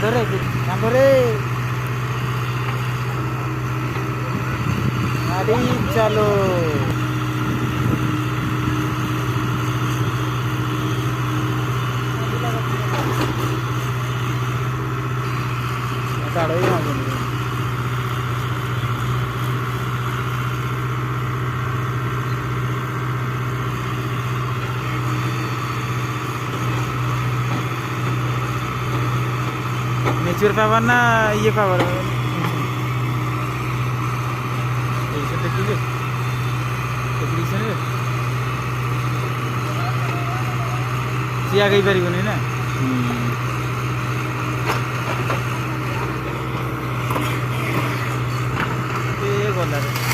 ଧରେ କାନ୍ଧରେ ମାରି ଚାଲୋ। ତାଳ ବି ମାଗୁନି। नेचर पावर ना ये पावर देखिए सी आगे पारिबनी ना गला